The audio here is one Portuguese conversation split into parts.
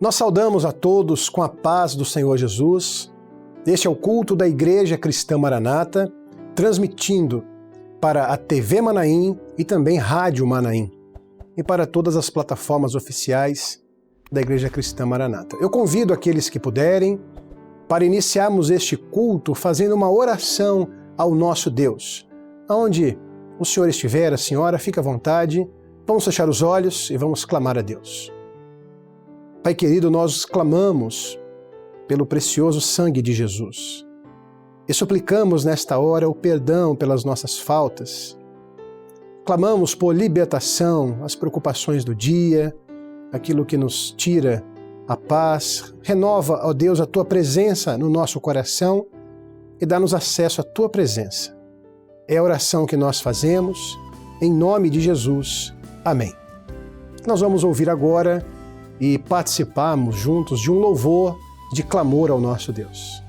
Nós saudamos a todos com a paz do Senhor Jesus. Este é o culto da Igreja Cristã Maranata, transmitindo para a TV Manaim e também Rádio Manaim, e para todas as plataformas oficiais da Igreja Cristã Maranata. Eu convido aqueles que puderem para iniciarmos este culto fazendo uma oração ao nosso Deus. Aonde o senhor estiver, a senhora, fique à vontade, vamos fechar os olhos e vamos clamar a Deus. Pai querido, nós clamamos pelo precioso sangue de Jesus e suplicamos nesta hora o perdão pelas nossas faltas. Clamamos por libertação, as preocupações do dia, aquilo que nos tira a paz. Renova, ó Deus, a Tua presença no nosso coração e dá-nos acesso à Tua presença. É a oração que nós fazemos, em nome de Jesus. Amém. Nós vamos ouvir agora e participarmos juntos de um louvor de clamor ao nosso Deus.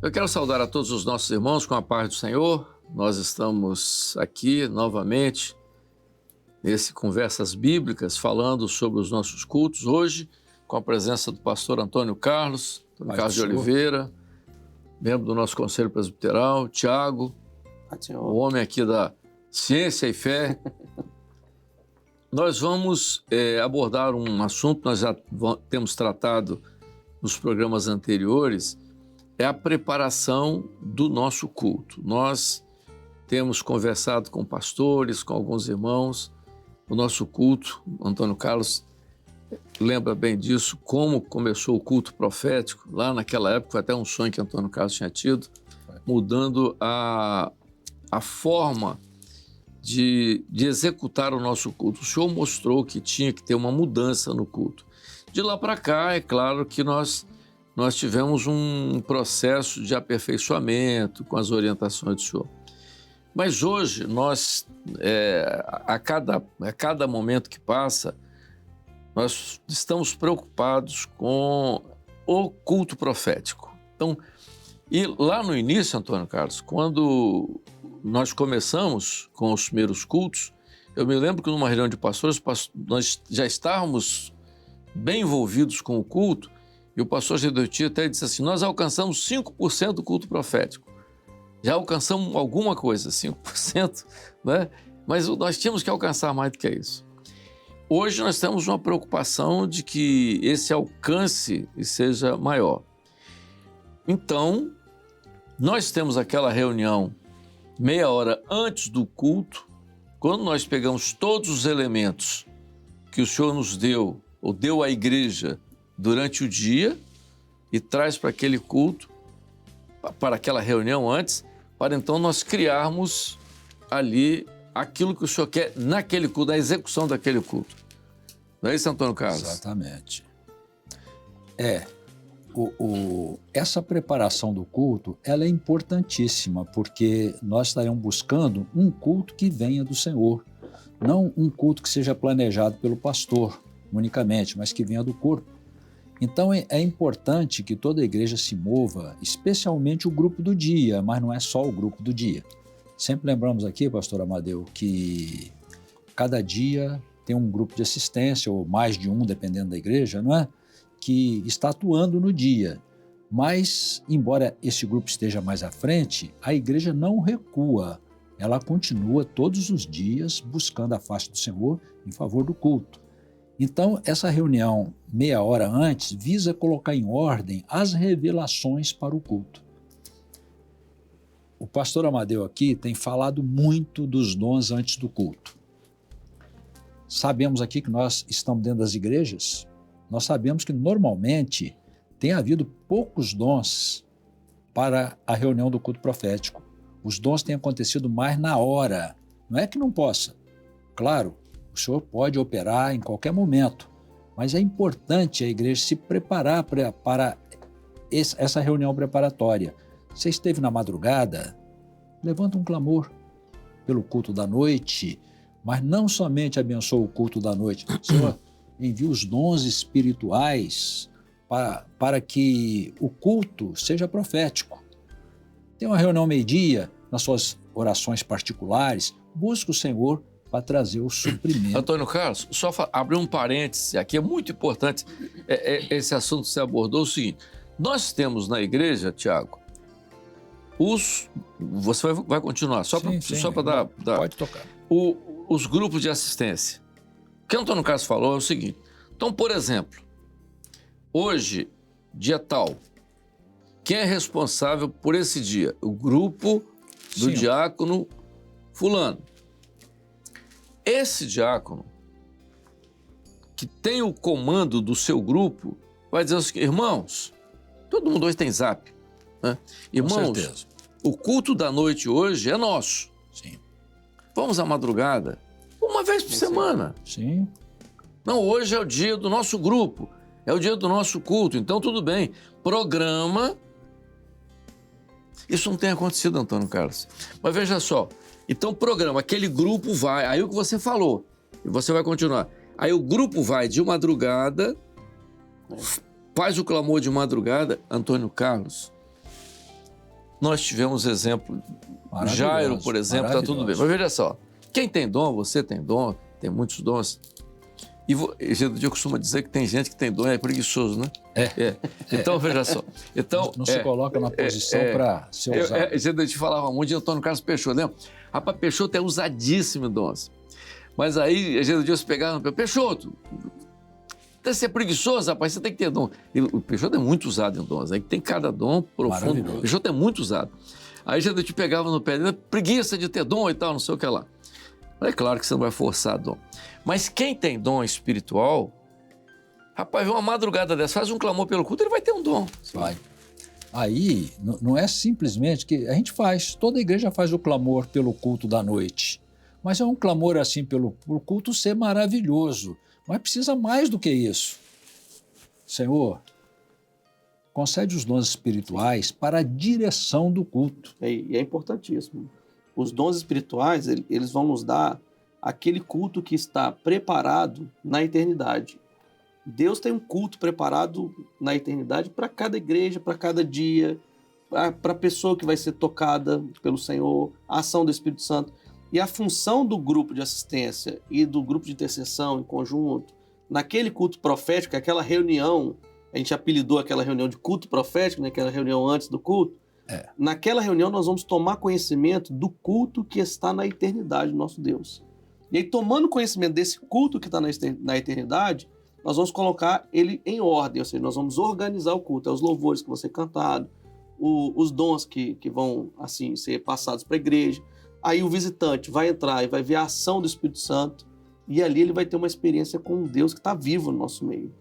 Eu quero saudar a todos os nossos irmãos com a paz do Senhor. Nós estamos aqui novamente nesse Conversas Bíblicas falando sobre os nossos cultos. Hoje, com a presença do pastor Antônio Carlos de Oliveira, membro do nosso Conselho Presbiteral, Tiago, o homem aqui da Ciência e Fé. Nós vamos abordar um assunto que nós já temos tratado nos programas anteriores, é a preparação do nosso culto. Nós temos conversado com pastores, com alguns irmãos. O nosso culto, Antônio Carlos lembra bem disso, como começou o culto profético. Lá naquela época, foi até um sonho que Antônio Carlos tinha tido, mudando a forma de executar o nosso culto. O Senhor mostrou que tinha que ter uma mudança no culto. De lá para cá, é claro que nós tivemos um processo de aperfeiçoamento com as orientações do Senhor. Mas hoje, nós, a cada momento que passa, nós estamos preocupados com o culto profético. Então, e lá no início, Antônio Carlos, quando nós começamos com os primeiros cultos, eu me lembro que numa reunião de pastores, nós já estávamos bem envolvidos com o culto, e o pastor Gedotia até disse assim, nós alcançamos 5% do culto profético. Já alcançamos alguma coisa, 5%, né? Mas nós tínhamos que alcançar mais do que isso. Hoje nós temos uma preocupação de que esse alcance seja maior. Então, nós temos aquela reunião meia hora antes do culto, quando nós pegamos todos os elementos que o Senhor nos deu, ou deu à igreja, durante o dia e traz para aquele culto, para aquela reunião antes, para então nós criarmos ali aquilo que o Senhor quer naquele culto, na execução daquele culto. Não é isso, Antônio Carlos? Exatamente. Essa preparação do culto, ela é importantíssima, porque nós estaremos buscando um culto que venha do Senhor, não um culto que seja planejado pelo pastor unicamente, mas que venha do corpo. Então é importante que toda a igreja se mova, especialmente o grupo do dia, mas não é só o grupo do dia. Sempre lembramos aqui, pastor Amadeu, que cada dia tem um grupo de assistência, ou mais de um, dependendo da igreja, não é? Que está atuando no dia. Mas, embora esse grupo esteja mais à frente, a igreja não recua. Ela continua todos os dias buscando a face do Senhor em favor do culto. Então, essa reunião, meia hora antes, visa colocar em ordem as revelações para o culto. O pastor Amadeu aqui tem falado muito dos dons antes do culto. Sabemos aqui que nós estamos dentro das igrejas, nós sabemos que normalmente tem havido poucos dons para a reunião do culto profético. Os dons têm acontecido mais na hora. Não é que não possa. Claro, o Senhor pode operar em qualquer momento, mas é importante a igreja se preparar para essa reunião preparatória. Você esteve na madrugada, levanta um clamor pelo culto da noite, mas não somente abençoa o culto da noite. Senhor, envia os dons espirituais para que o culto seja profético. Tem uma reunião meio-dia, nas suas orações particulares, busca o Senhor para trazer o suprimento. Antônio Carlos, só abrir um parêntese aqui, é muito importante esse assunto que você abordou, é o seguinte, nós temos na igreja, Tiago, você vai continuar, só para dar... Pode tocar. Os grupos de assistência. O que o Antônio Carlos falou é o seguinte, então, por exemplo, hoje, dia tal, quem é responsável por esse dia? O grupo do diácono fulano. Esse diácono, que tem o comando do seu grupo, vai dizer o seguinte, irmãos, todo mundo hoje tem zap, né? Irmãos, o culto da noite hoje é nosso. Sim. Vamos à madrugada, uma vez por semana. Sim. Não, hoje é o dia do nosso grupo, é o dia do nosso culto, então tudo bem. Programa. Isso não tem acontecido, Antônio Carlos. Mas veja só, então programa, aquele grupo vai, aí o que você falou, e você vai continuar. Aí o grupo vai de madrugada, faz o clamor de madrugada, Antônio Carlos. Nós tivemos exemplo, Jairo, por exemplo, está tudo bem. Mas veja só, quem tem dom, você tem dom, tem muitos dons. E eu costumo dizer que tem gente que tem dom e é preguiçoso, né? Então, veja só. Então, não se coloca na posição para ser usado. A gente falava muito de Antônio Carlos Peixoto, lembra? Rapaz, Peixoto é usadíssimo em dons. Mas aí, a gente se pegava, Peixoto, até ser preguiçoso, rapaz, você tem que ter dom. E o Peixoto é muito usado em dons, aí tem cada dom profundo. O Peixoto é muito usado. Aí a gente te pegava no pé dele, preguiça de ter dom e tal, não sei o que lá. É claro que você não vai forçar dom. Mas quem tem dom espiritual, rapaz, uma madrugada dessa, faz um clamor pelo culto, ele vai ter um dom. Vai. Aí, não é simplesmente que a gente faz, toda a igreja faz o clamor pelo culto da noite. Mas é um clamor assim pelo culto ser maravilhoso. Mas precisa mais do que isso. Senhor, concede os dons espirituais para a direção do culto. E é importantíssimo. Os dons espirituais, eles vão nos dar aquele culto que está preparado na eternidade. Deus tem um culto preparado na eternidade para cada igreja, para cada dia, para a pessoa que vai ser tocada pelo Senhor, a ação do Espírito Santo. E a função do grupo de assistência e do grupo de intercessão em conjunto, naquele culto profético, aquela reunião, a gente apelidou aquela reunião de culto profético, né, aquela reunião antes do culto, naquela reunião nós vamos tomar conhecimento do culto que está na eternidade do nosso Deus. E aí, tomando conhecimento desse culto que está na eternidade, nós vamos colocar ele em ordem, ou seja, nós vamos organizar o culto, os louvores que vão ser cantados, os dons que vão assim ser passados para a igreja. Aí o visitante vai entrar e vai ver a ação do Espírito Santo, e ali ele vai ter uma experiência com um Deus que está vivo no nosso meio.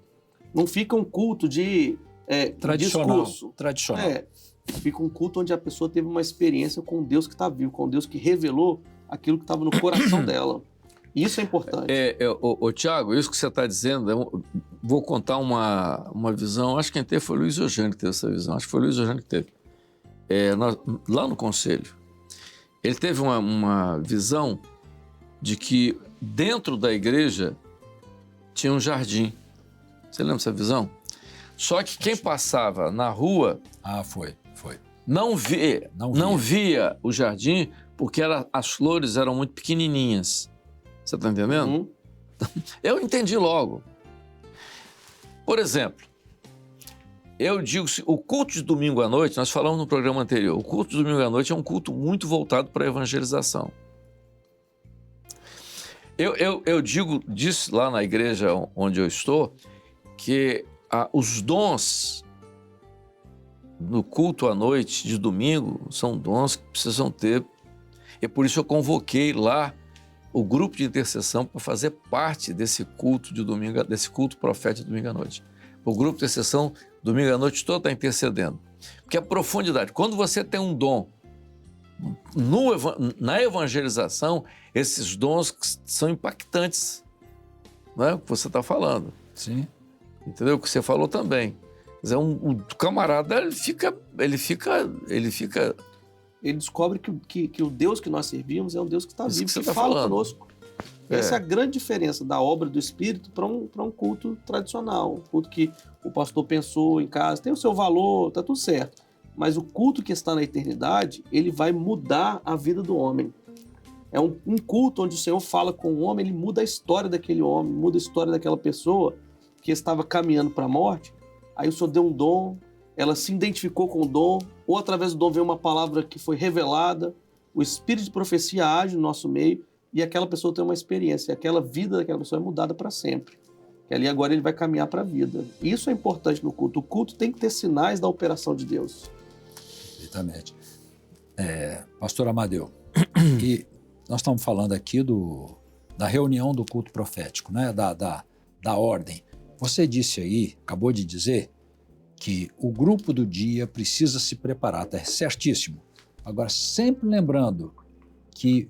Não fica um culto de discurso. Tradicional. Fica um culto onde a pessoa teve uma experiência com um Deus que está vivo, com um Deus que revelou aquilo que estava no coração dela. Isso é importante. Tiago, isso que você está dizendo, vou contar uma visão, acho que quem teve foi o Luiz Eugênio que teve essa visão, acho que foi o Luiz Eugênio que teve. Lá no conselho, ele teve uma visão de que dentro da igreja tinha um jardim. Você lembra dessa visão? Só que quem passava na rua... Foi. Não via o jardim porque as flores eram muito pequenininhas. Você está entendendo? Eu entendi logo. Por exemplo, eu digo, o culto de domingo à noite, nós falamos no programa anterior, o culto de domingo à noite é um culto muito voltado para a evangelização. Eu disse lá na igreja onde eu estou, que os dons no culto à noite de domingo são dons que precisam ter. E por isso eu convoquei lá o grupo de intercessão para fazer parte desse culto de domingo, desse culto profético de domingo à noite. O grupo de intercessão, domingo à noite, todo está intercedendo. Porque a profundidade, quando você tem um dom na evangelização, esses dons são impactantes, não é o que você está falando. Sim. Entendeu? O que você falou também. Quer dizer, o camarada, ele descobre que o Deus que nós servimos é um Deus que está vivo, que tá fala falando conosco. Essa é a grande diferença da obra do Espírito para um culto tradicional. Um culto que o pastor pensou em casa, tem o seu valor, está tudo certo. Mas o culto que está na eternidade, ele vai mudar a vida do homem. É um culto onde o Senhor fala com o homem, ele muda a história daquele homem, muda a história daquela pessoa que estava caminhando para a morte. Aí o Senhor deu um dom, ela se identificou com o dom, ou através do dom veio uma palavra que foi revelada, o espírito de profecia age no nosso meio e aquela pessoa tem uma experiência, e aquela vida daquela pessoa é mudada para sempre. E ali agora ele vai caminhar para a vida. Isso é importante no culto. O culto tem que ter sinais da operação de Deus. Exatamente. Pastor Amadeu, e nós estamos falando aqui da reunião do culto profético, né? da ordem. Você disse aí, acabou de dizer, que o grupo do dia precisa se preparar, tá certíssimo. Agora, sempre lembrando que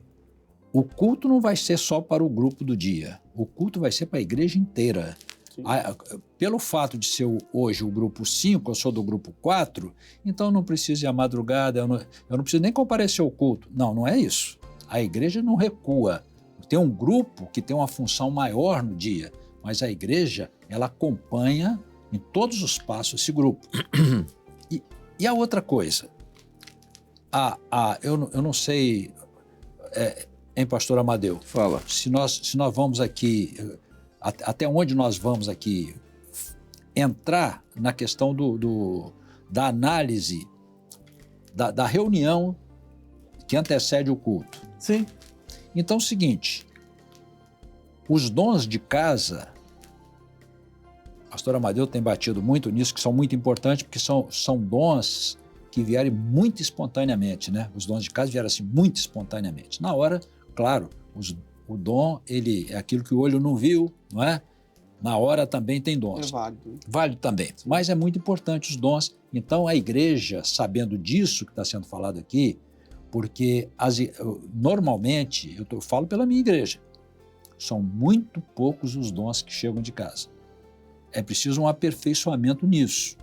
o culto não vai ser só para o grupo do dia, o culto vai ser para a igreja inteira. Pelo fato de ser hoje o grupo 5, eu sou do grupo 4, então eu não preciso ir à madrugada, eu não preciso nem comparecer ao culto. Não, não é isso. A igreja não recua. Tem um grupo que tem uma função maior no dia, mas a igreja, ela acompanha em todos os passos esse grupo. E a outra coisa, eu não sei, hein, pastor Amadeu? Fala. Se nós vamos aqui, até onde nós vamos aqui entrar na questão da análise, da reunião que antecede o culto. Sim. Então é o seguinte, os dons de casa, o pastor Amadeu tem batido muito nisso, que são muito importantes, porque são dons que vierem muito espontaneamente, né? Os dons de casa vieram assim muito espontaneamente. Na hora, claro, o dom, ele é aquilo que o olho não viu, não é? Na hora também tem dons. É válido. Válido também. Sim. Mas é muito importante os dons. Então a igreja, sabendo disso que está sendo falado aqui, porque normalmente, eu falo pela minha igreja, são muito poucos os dons que chegam de casa. É preciso um aperfeiçoamento nisso.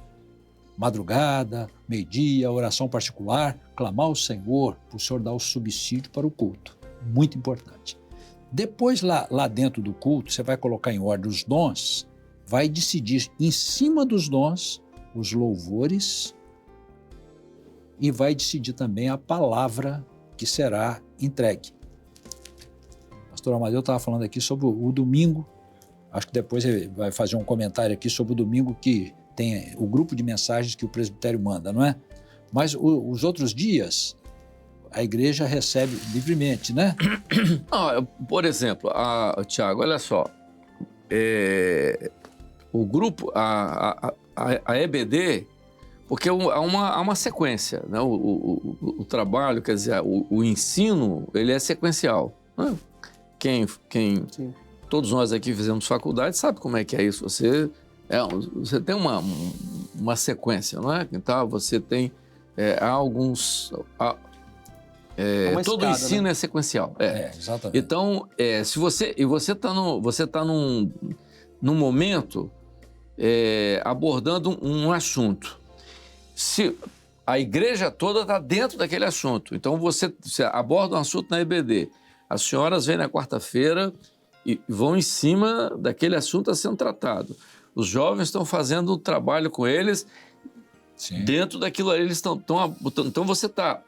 Madrugada, meio-dia, oração particular, clamar ao Senhor, para o Senhor dar o subsídio para o culto. Muito importante. Depois, lá dentro do culto, você vai colocar em ordem os dons, vai decidir em cima dos dons os louvores e vai decidir também a palavra que será entregue. O pastor Amadeu estava falando aqui sobre o domingo, acho que depois ele vai fazer um comentário aqui sobre o domingo que tem o grupo de mensagens que o presbitério manda, não é? Mas os outros dias, a igreja recebe livremente, né? Por exemplo, Tiago, olha só, o grupo, a EBD, porque há uma sequência, né? O trabalho, quer dizer, o ensino, ele é sequencial. Né? Quem todos nós aqui fizemos faculdade sabe como é que é isso. Você tem uma sequência, não é? Então, você tem alguns... todo escada, ensino, né? É sequencial. Exatamente. Então, se você está num momento abordando um assunto, se a igreja toda está dentro daquele assunto, então você aborda um assunto na EBD, as senhoras vêm na quarta-feira e vão em cima daquele assunto a sendo tratado. Os jovens estão fazendo um trabalho com eles. Sim. Dentro daquilo ali eles estão botando. Então você está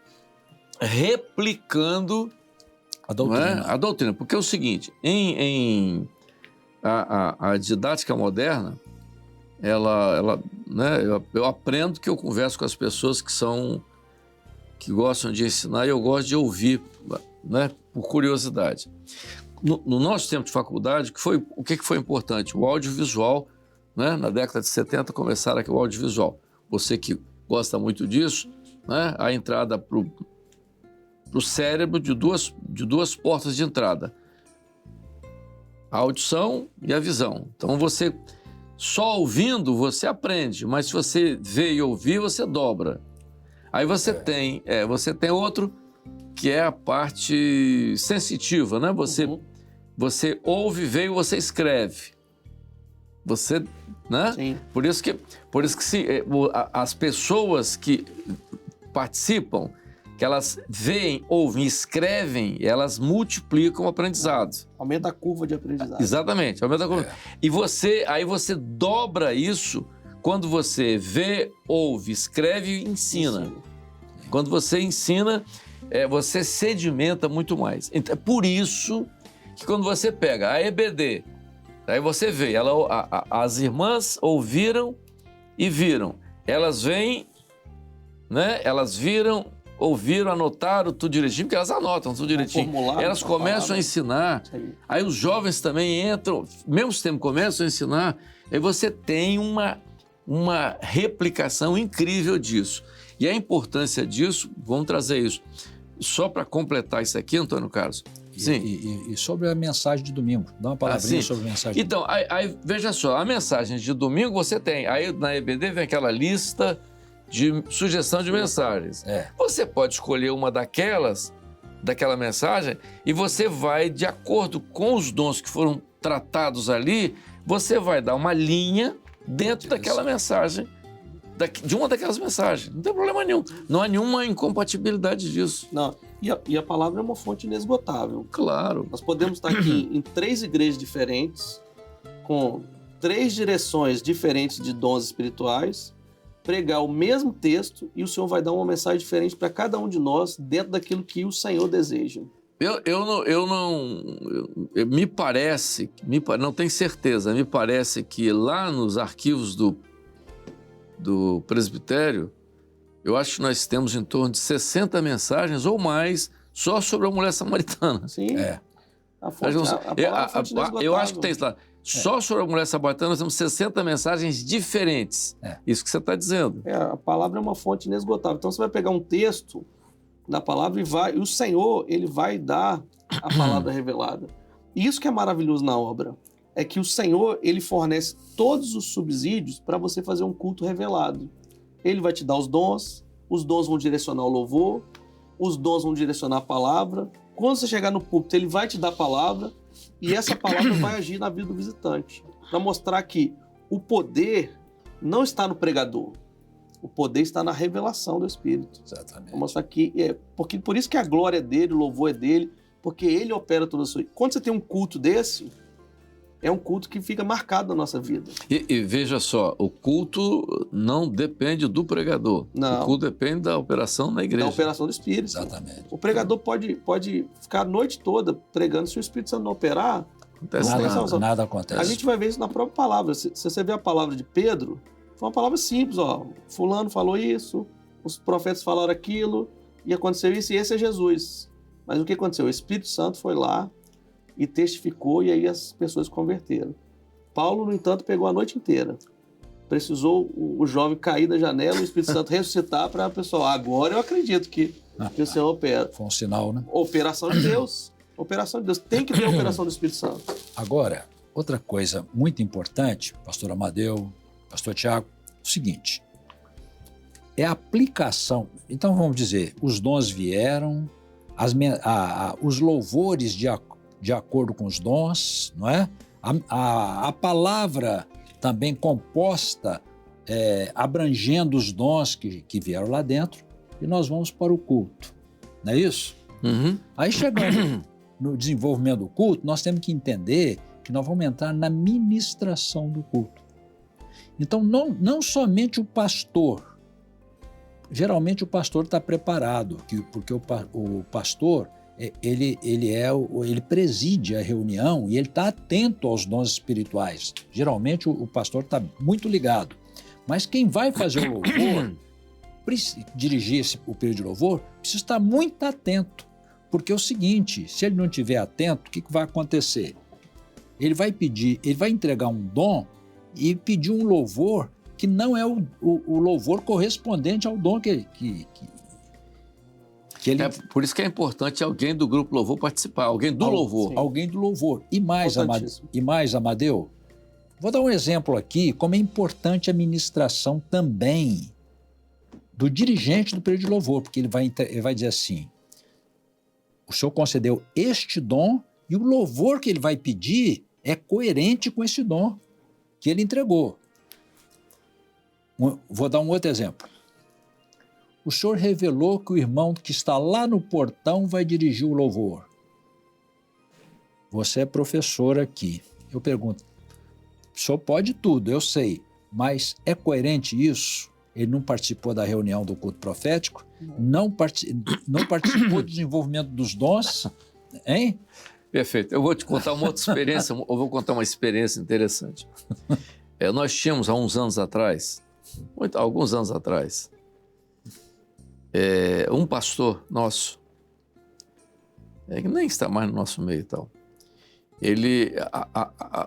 replicando A doutrina. Não é? A doutrina, porque é o seguinte, a didática moderna, né, eu aprendo que eu converso com as pessoas que gostam de ensinar e eu gosto de ouvir, né, por curiosidade. No nosso tempo de faculdade, o que foi importante? O audiovisual, né? Na década de 70 começaram aqui o audiovisual. Você que gosta muito disso, né? A entrada para o cérebro de duas portas de entrada. A audição e a visão. Então você, só ouvindo, você aprende, mas se você vê e ouvir, você dobra. Aí você tem outro que é a parte sensitiva, né? Você ouve, vê e você escreve. Você, né? Sim. Por isso que as pessoas que participam, que elas veem, ouvem, escrevem, elas multiplicam o aprendizado. Aumenta a curva de aprendizado. Exatamente, aumenta a curva. E aí você dobra isso quando você vê, ouve, escreve e ensina. Quando você ensina, você sedimenta muito mais. Então, é por isso que quando você pega a EBD, aí você vê, as irmãs ouviram e viram. Elas vêm, né? Elas viram, ouviram, anotaram tudo direitinho, porque elas anotam tudo direitinho. Elas começam a ensinar. Aí os jovens também entram, mesmo tempo começam a ensinar. Aí você tem uma replicação incrível disso. E a importância disso, vamos trazer isso. Só para completar isso aqui, Antônio Carlos. Sim. E sobre a mensagem de domingo, dá uma palavrinha sobre a mensagem. Então, aí veja só, a mensagem de domingo você tem, aí na EBD vem aquela lista de sugestão de mensagens. Você pode escolher uma daquela mensagem e você vai, de acordo com os dons que foram tratados ali, você vai dar uma linha dentro daquela mensagem, de uma daquelas mensagens. Não tem problema nenhum. Não há nenhuma incompatibilidade disso. Não. E a palavra é uma fonte inesgotável. Claro. Nós podemos estar aqui em 3 igrejas diferentes, com 3 direções diferentes de dons espirituais, pregar o mesmo texto e o Senhor vai dar uma mensagem diferente para cada um de nós dentro daquilo que o Senhor deseja. Me parece, não tenho certeza, me parece que lá nos arquivos do presbitério, eu acho que nós temos em torno de 60 mensagens ou mais só sobre a mulher samaritana. Sim. Eu acho que tem isso lá. Só sobre a mulher samaritana nós temos 60 mensagens diferentes. Isso que você está dizendo. A palavra é uma fonte inesgotável. Então você vai pegar um texto da palavra e o Senhor, ele vai dar a palavra revelada. E isso que é maravilhoso na obra. É que o Senhor, ele fornece todos os subsídios para você fazer um culto revelado. Ele vai te dar os dons vão direcionar o louvor, os dons vão direcionar a palavra. Quando você chegar no púlpito, ele vai te dar a palavra e essa palavra vai agir na vida do visitante. Para mostrar que o poder não está no pregador, o poder está na revelação do Espírito. Exatamente. Para mostrar que por isso que a glória é dele, o louvor é dele, porque ele opera toda a sua vida. Quando você tem um culto desse, é um culto que fica marcado na nossa vida. E veja só, o culto não depende do pregador. Não. O culto depende da operação na igreja. Da operação do Espírito. Exatamente. O pregador pode ficar a noite toda pregando. Se o Espírito Santo não operar, nada acontece. A gente vai ver isso na própria palavra. Se você vê a palavra de Pedro, foi uma palavra simples. Fulano falou isso, os profetas falaram aquilo, e aconteceu isso, e esse é Jesus. Mas o que aconteceu? O Espírito Santo foi lá e testificou, e aí as pessoas se converteram. Paulo, no entanto, pegou a noite inteira. Precisou o jovem cair da janela, o Espírito Santo ressuscitar para a pessoa. Agora eu acredito que o Senhor opera. Foi um sinal, né? Operação de Deus. Operação de Deus. Tem que ter a operação do Espírito Santo. Agora, outra coisa muito importante, pastor Amadeu, pastor Tiago, é o seguinte. É a aplicação. Então, vamos dizer, os dons vieram, os louvores de acordo com os dons, não é? A palavra também composta, abrangendo os dons que vieram lá dentro, e nós vamos para o culto, não é isso? Uhum. Aí chegando no desenvolvimento do culto, nós temos que entender que nós vamos entrar na ministração do culto. Então, não somente o pastor, geralmente o pastor está preparado, porque o pastor ele preside a reunião e ele está atento aos dons espirituais. Geralmente o pastor está muito ligado. Mas quem vai fazer o louvor, dirigir o período de louvor, precisa estar muito atento. Porque é o seguinte, se ele não estiver atento, o que vai acontecer? Ele vai entregar um dom e pedir um louvor que não é o louvor correspondente ao dom que ele... Por isso que é importante alguém do grupo louvor participar, alguém do louvor. Sim. Alguém do louvor. E mais, Amadeu, vou dar um exemplo aqui, como é importante a ministração também do dirigente do período de louvor, porque ele vai dizer assim, o Senhor concedeu este dom e o louvor que ele vai pedir é coerente com esse dom que ele entregou. Vou dar um outro exemplo. O Senhor revelou que o irmão que está lá no portão vai dirigir o louvor. Você é professor aqui. Eu pergunto, o senhor pode tudo, eu sei, mas é coerente isso? Ele não participou da reunião do culto profético? Não participou do desenvolvimento dos dons? Hein? Perfeito. Eu vou te contar uma outra experiência, eu vou contar uma experiência interessante. Nós tínhamos, há uns anos atrás, alguns anos atrás, um pastor nosso, que nem está mais no nosso meio e tal,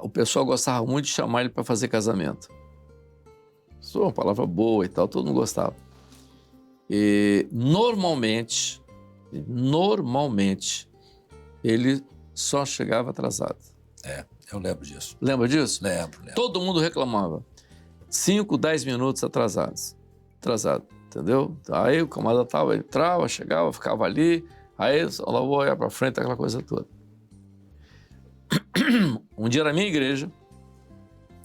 o pessoal gostava muito de chamar ele para fazer casamento. Isso é uma palavra boa e tal, todo mundo gostava. E normalmente, ele só chegava atrasado. Eu lembro disso. Lembra disso? Lembro. Todo mundo reclamava. 5, 10 minutos atrasado, entendeu? Aí o camarada ele entrava, chegava, ficava ali, aí eu vou olhar para frente, aquela coisa toda. Um dia na minha igreja,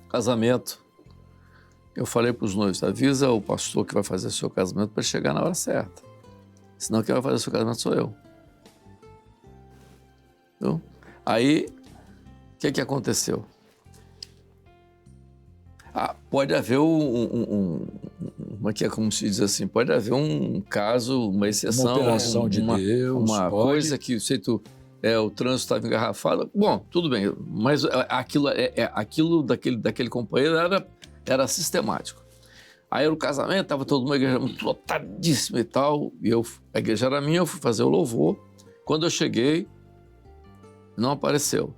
casamento, eu falei para os noivos, avisa o pastor que vai fazer seu casamento para chegar na hora certa. Senão quem vai fazer seu casamento sou eu. Entendeu? Aí, o que aconteceu? Pode haver como se diz assim, pode haver um caso, uma exceção, uma operação de Deus, uma coisa que o trânsito estava engarrafado. Bom, tudo bem, mas aquilo daquele companheiro era sistemático. Aí o casamento, estava toda uma igreja muito lotadíssima e tal, e a igreja era minha, eu fui fazer o louvor. Quando eu cheguei, não apareceu.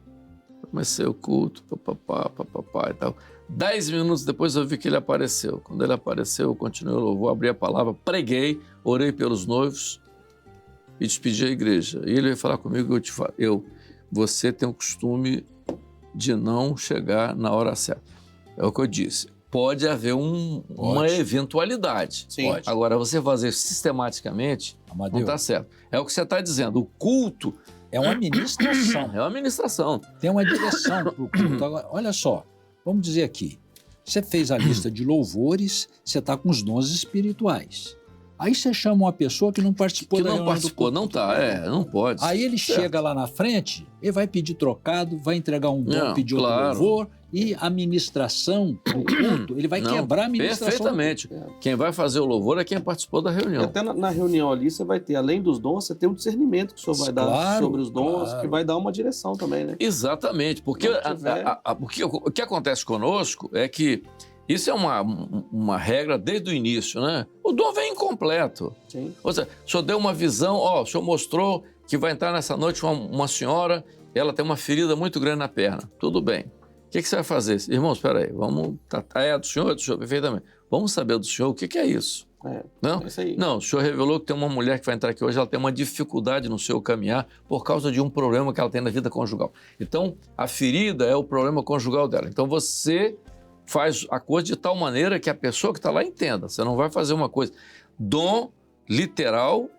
Comecei o culto, papapá e tal. 10 minutos depois eu vi que ele apareceu. Quando ele apareceu, eu continuei o louvor, abri a palavra, preguei, orei pelos noivos e despedi a igreja. E ele veio falar comigo, você tem o costume de não chegar na hora certa. É o que eu disse. Pode haver uma eventualidade. Sim. Pode. Agora, você fazer sistematicamente, Amadeu, não está certo. É o que você está dizendo. O culto é uma ministração. é uma ministração. Tem uma direção para o culto. Agora, olha só, vamos dizer aqui. Você fez a lista de louvores, você está com os dons espirituais. Aí você chama uma pessoa que não participou da reunião do culto. Não está, não pode. Aí ele chega lá na frente, ele vai pedir trocado, vai entregar um dom, pedir outro louvor, e a ministração do culto, ele vai quebrar a ministração. Perfeitamente. Quem vai fazer o louvor é quem participou da reunião. E até na reunião ali, você vai ter, além dos dons, você tem um discernimento que o senhor vai dar sobre os dons, que vai dar uma direção também, né? Exatamente, porque o que acontece conosco é que isso é uma regra desde o início, né? O dom vem incompleto. Sim. Ou seja, o senhor deu uma visão, o senhor mostrou que vai entrar nessa noite uma senhora, ela tem uma ferida muito grande na perna. Tudo bem. O que você vai fazer? Irmãos, espera aí, vamos... do senhor, perfeitamente. Vamos saber do senhor o que é isso. Não? É isso aí. Não, o senhor revelou que tem uma mulher que vai entrar aqui hoje, ela tem uma dificuldade no seu caminhar por causa de um problema que ela tem na vida conjugal. Então, a ferida é o problema conjugal dela. Então, você faz a coisa de tal maneira que a pessoa que está lá entenda. Você não vai fazer uma coisa. Dom literal,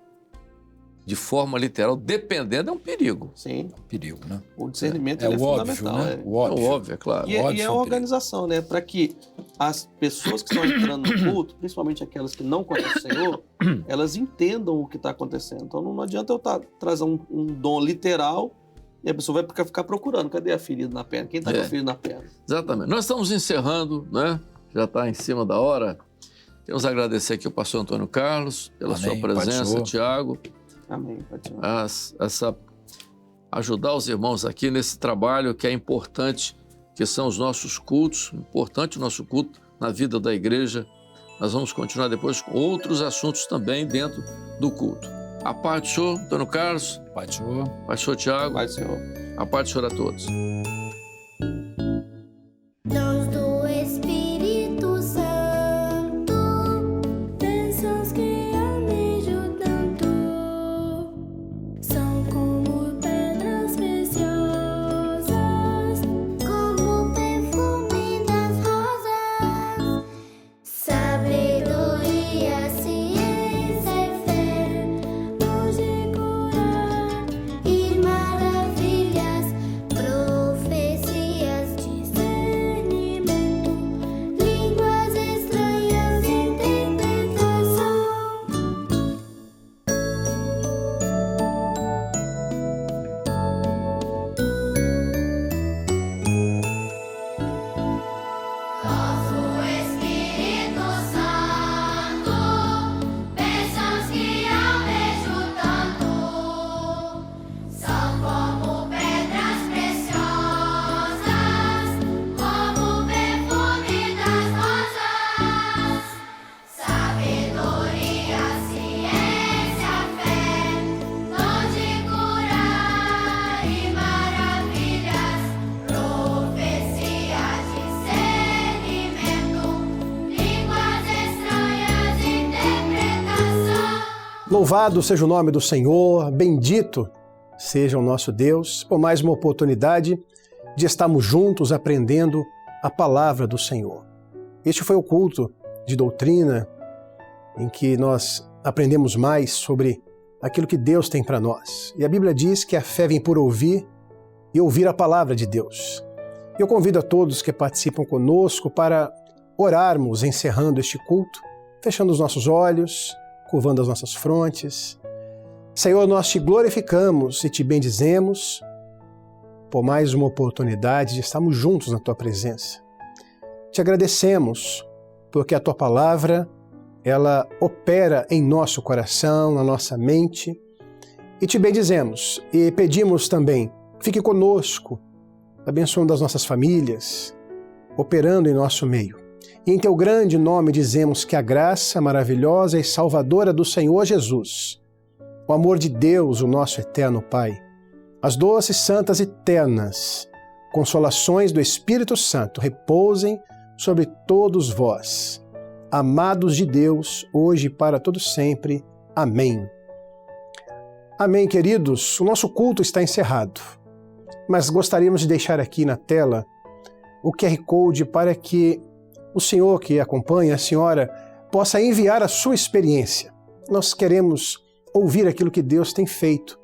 de forma literal, dependendo, é um perigo. Sim. É um perigo, né? O discernimento É ele é óbvio, fundamental. né? É. O óbvio. É óbvio, é claro. E é a organização, né? Para que as pessoas que estão entrando no culto, principalmente aquelas que não conhecem o Senhor, elas entendam o que está acontecendo. Então não adianta eu trazer um dom literal e a pessoa vai ficar procurando. Cadê a ferida na perna? Quem está com a ferida na perna? Exatamente. Nós estamos encerrando, né? Já está em cima da hora. Queremos agradecer aqui ao pastor Antônio Carlos pela sua presença, pastor. Tiago. Amém, Pai do Senhor. Ajudar os irmãos aqui nesse trabalho que é importante, que são os nossos cultos, importante o nosso culto na vida da igreja. Nós vamos continuar depois com outros assuntos também dentro do culto. A paz do Senhor, Antônio Carlos. Pai do Senhor. Paz do Senhor, Tiago. Pai do Senhor. A paz do Senhor a todos. Dons do Espírito Santo, bênçãos que almejo tanto, são como pedras preciosas, como perfume das rosas, sabedoria, ciência e fé, luz de curar e maravilhas, profecias, discernimento, línguas estranhas, interpretação. Nosso Espírito Santo, bênçãos que almejo tanto, são como pedras preciosas, como perfume das rosas, sabedoria, ciência, fé, dom de curar e maravilhas, profecias, discernimento, línguas estranhas, interpretação. Louvado seja o nome do Senhor, bendito seja o nosso Deus, por mais uma oportunidade de estarmos juntos aprendendo a palavra do Senhor. Este foi o culto de doutrina em que nós aprendemos mais sobre aquilo que Deus tem para nós. E a Bíblia diz que a fé vem por ouvir e ouvir a palavra de Deus. Eu convido a todos que participam conosco para orarmos encerrando este culto, fechando os nossos olhos, curvando as nossas frontes. Senhor, nós te glorificamos e te bendizemos por mais uma oportunidade de estarmos juntos na tua presença. Te agradecemos porque a tua palavra, ela opera em nosso coração, na nossa mente, e te bendizemos e pedimos também, fique conosco, abençoando as nossas famílias, operando em nosso meio. E em teu grande nome dizemos que a graça maravilhosa e salvadora do Senhor Jesus, o amor de Deus, o nosso eterno Pai, as doces, santas e ternas consolações do Espírito Santo repousem sobre todos vós, amados de Deus, hoje e para todo sempre. Amém. Amém, queridos. O nosso culto está encerrado, mas gostaríamos de deixar aqui na tela o QR Code para que o senhor que acompanha, a senhora, possa enviar a sua experiência. Nós queremos ouvir aquilo que Deus tem feito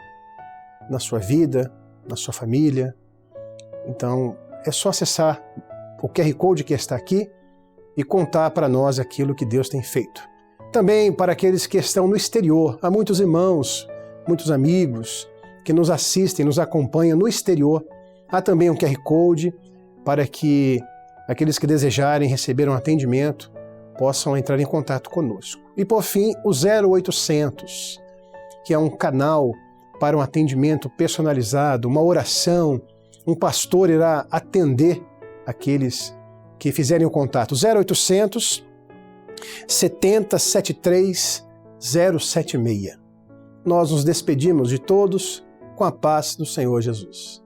na sua vida, na sua família. Então, é só acessar o QR Code que está aqui e contar para nós aquilo que Deus tem feito. Também para aqueles que estão no exterior, há muitos irmãos, muitos amigos que nos assistem, nos acompanham no exterior. Há também um QR Code para que aqueles que desejarem receber um atendimento possam entrar em contato conosco. E por fim, o 0800, que é um canal para um atendimento personalizado, uma oração. Um pastor irá atender aqueles que fizerem o contato. 0800 70 73 076. Nós nos despedimos de todos com a paz do Senhor Jesus.